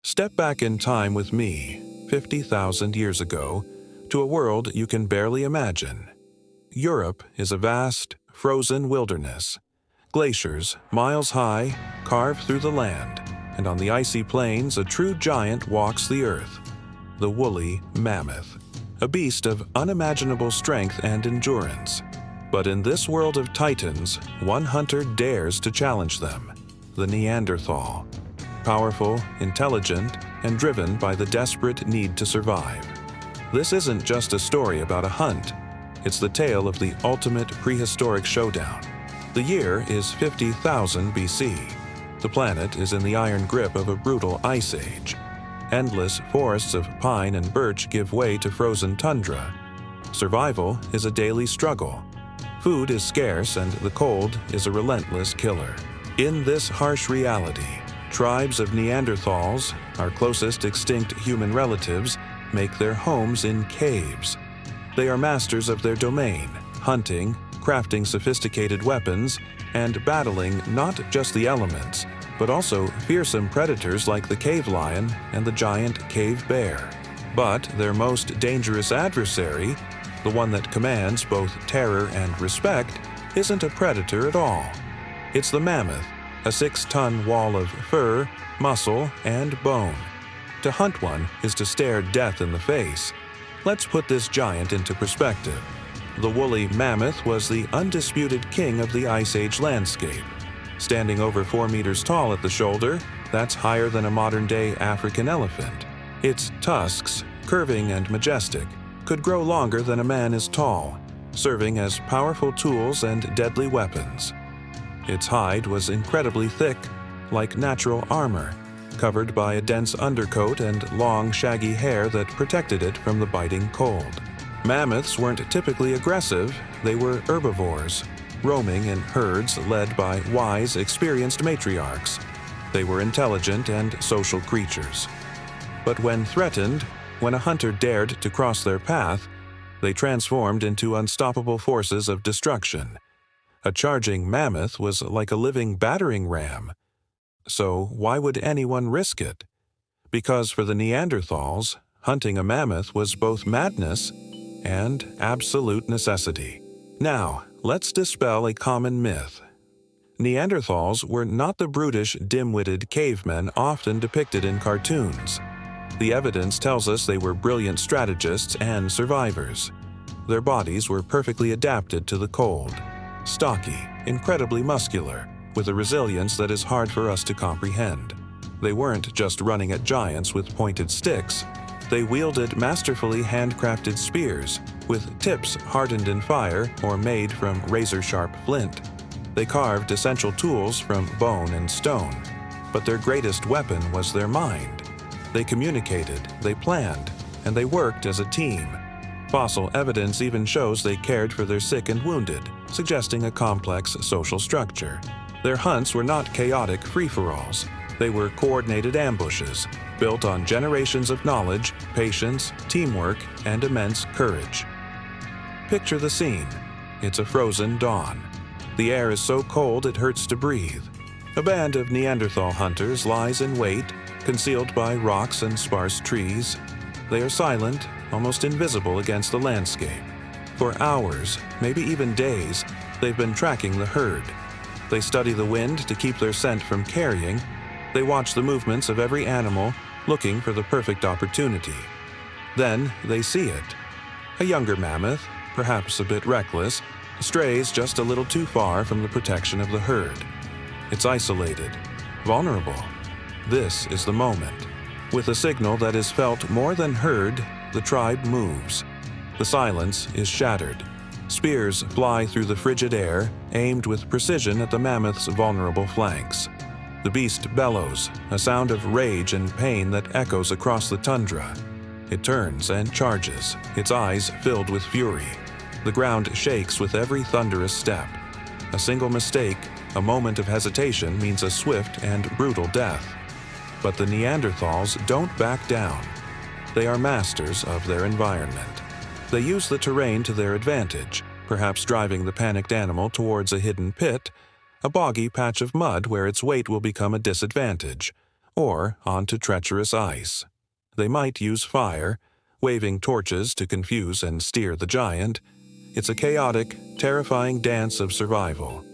Step back in time with me, 50,000 years ago, to a world you can barely imagine. Europe is a vast, frozen wilderness. Glaciers, miles high, carve through the land, and on the icy plains a true giant walks the earth, the woolly mammoth, a beast of unimaginable strength and endurance. But in this world of titans, one hunter dares to challenge them, the Neanderthal. Powerful, intelligent, and driven by the desperate need to survive. This isn't just a story about a hunt. It's the tale of the ultimate prehistoric showdown. The year is 50,000 BC. The planet is in the iron grip of a brutal ice age. Endless forests of pine and birch give way to frozen tundra. Survival is a daily struggle. Food is scarce and the cold is a relentless killer. In this harsh reality, tribes of Neanderthals, our closest extinct human relatives, make their homes in caves. They are masters of their domain, hunting, crafting sophisticated weapons, and battling not just the elements, but also fearsome predators like the cave lion and the giant cave bear. But their most dangerous adversary, the one that commands both terror and respect, isn't a predator at all. It's the mammoth, a 6-ton wall of fur, muscle, and bone. To hunt one is to stare death in the face. Let's put this giant into perspective. The woolly mammoth was the undisputed king of the Ice Age landscape. Standing over 4 meters tall at the shoulder, that's higher than a modern-day African elephant. Its tusks, curving and majestic, could grow longer than a man is tall, serving as powerful tools and deadly weapons. Its hide was incredibly thick, like natural armor, covered by a dense undercoat and long, shaggy hair that protected it from the biting cold. Mammoths weren't typically aggressive, they were herbivores, roaming in herds led by wise, experienced matriarchs. They were intelligent and social creatures. But when threatened, when a hunter dared to cross their path, they transformed into unstoppable forces of destruction. A charging mammoth was like a living battering ram. So why would anyone risk it? Because for the Neanderthals, hunting a mammoth was both madness and absolute necessity. Now, let's dispel a common myth. Neanderthals were not the brutish, dim-witted cavemen often depicted in cartoons. The evidence tells us they were brilliant strategists and survivors. Their bodies were perfectly adapted to the cold. Stocky, incredibly muscular, with a resilience that is hard for us to comprehend. They weren't just running at giants with pointed sticks. They wielded masterfully handcrafted spears, with tips hardened in fire or made from razor-sharp flint. They carved essential tools from bone and stone. But their greatest weapon was their mind. They communicated, they planned, and they worked as a team. Fossil evidence even shows they cared for their sick and wounded, suggesting a complex social structure. Their hunts were not chaotic free-for-alls. They were coordinated ambushes, built on generations of knowledge, patience, teamwork, and immense courage. Picture the scene. It's a frozen dawn. The air is so cold it hurts to breathe. A band of Neanderthal hunters lies in wait, concealed by rocks and sparse trees. They are silent, almost invisible against the landscape. For hours, maybe even days, they've been tracking the herd. They study the wind to keep their scent from carrying. They watch the movements of every animal, looking for the perfect opportunity. Then they see it. A younger mammoth, perhaps a bit reckless, strays just a little too far from the protection of the herd. It's isolated, vulnerable. This is the moment. With a signal that is felt more than heard, the tribe moves. The silence is shattered. Spears fly through the frigid air, aimed with precision at the mammoth's vulnerable flanks. The beast bellows, a sound of rage and pain that echoes across the tundra. It turns and charges, its eyes filled with fury. The ground shakes with every thunderous step. A single mistake, a moment of hesitation means a swift and brutal death. But the Neanderthals don't back down. They are masters of their environment. They use the terrain to their advantage, perhaps driving the panicked animal towards a hidden pit, a boggy patch of mud where its weight will become a disadvantage, or onto treacherous ice. They might use fire, waving torches to confuse and steer the giant. It's a chaotic, terrifying dance of survival.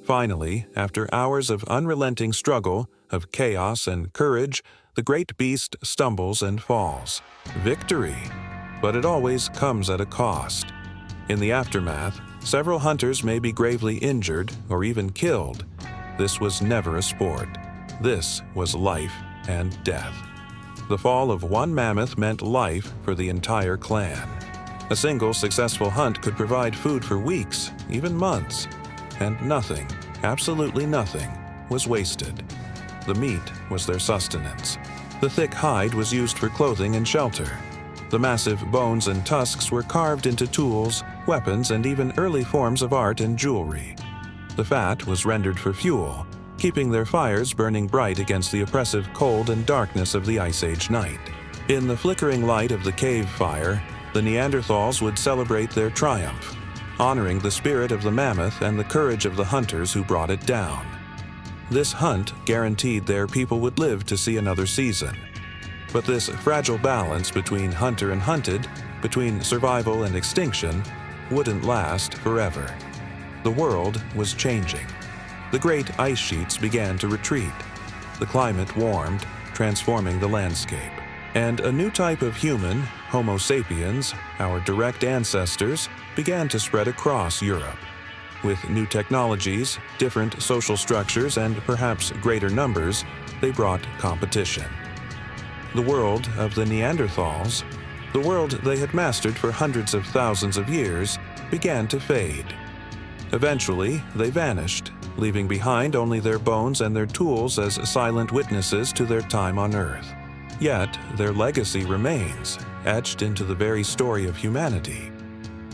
Finally, after hours of unrelenting struggle, of chaos and courage, the great beast stumbles and falls. Victory! But it always comes at a cost. In the aftermath, several hunters may be gravely injured or even killed. This was never a sport. This was life and death. The fall of one mammoth meant life for the entire clan. A single successful hunt could provide food for weeks, even months. And nothing, absolutely nothing, was wasted. The meat was their sustenance. The thick hide was used for clothing and shelter. The massive bones and tusks were carved into tools, weapons, and even early forms of art and jewelry. The fat was rendered for fuel, keeping their fires burning bright against the oppressive cold and darkness of the Ice Age night. In the flickering light of the cave fire, the Neanderthals would celebrate their triumph, honoring the spirit of the mammoth and the courage of the hunters who brought it down. This hunt guaranteed their people would live to see another season. But this fragile balance between hunter and hunted, between survival and extinction, wouldn't last forever. The world was changing. The great ice sheets began to retreat. The climate warmed, transforming the landscape. And a new type of human, Homo sapiens, our direct ancestors, began to spread across Europe. With new technologies, different social structures, and perhaps greater numbers, they brought competition. The world of the Neanderthals, the world they had mastered for hundreds of thousands of years, began to fade. Eventually, they vanished, leaving behind only their bones and their tools as silent witnesses to their time on Earth. Yet, their legacy remains, etched into the very story of humanity,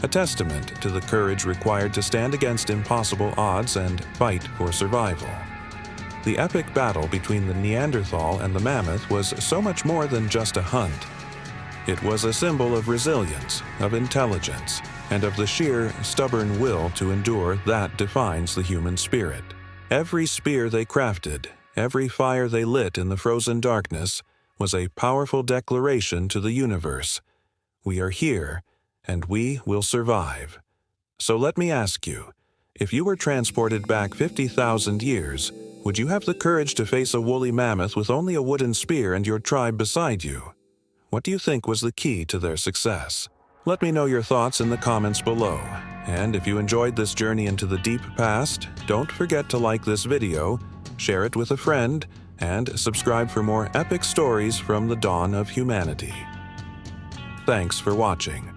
a testament to the courage required to stand against impossible odds and fight for survival. The epic battle between the Neanderthal and the mammoth was so much more than just a hunt. It was a symbol of resilience, of intelligence, and of the sheer, stubborn will to endure that defines the human spirit. Every spear they crafted, every fire they lit in the frozen darkness, was a powerful declaration to the universe. We are here, and we will survive. So let me ask you, if you were transported back 50,000 years, would you have the courage to face a woolly mammoth with only a wooden spear and your tribe beside you? What do you think was the key to their success? Let me know your thoughts in the comments below. And if you enjoyed this journey into the deep past, don't forget to like this video, share it with a friend, and subscribe for more epic stories from the dawn of humanity. Thanks for watching.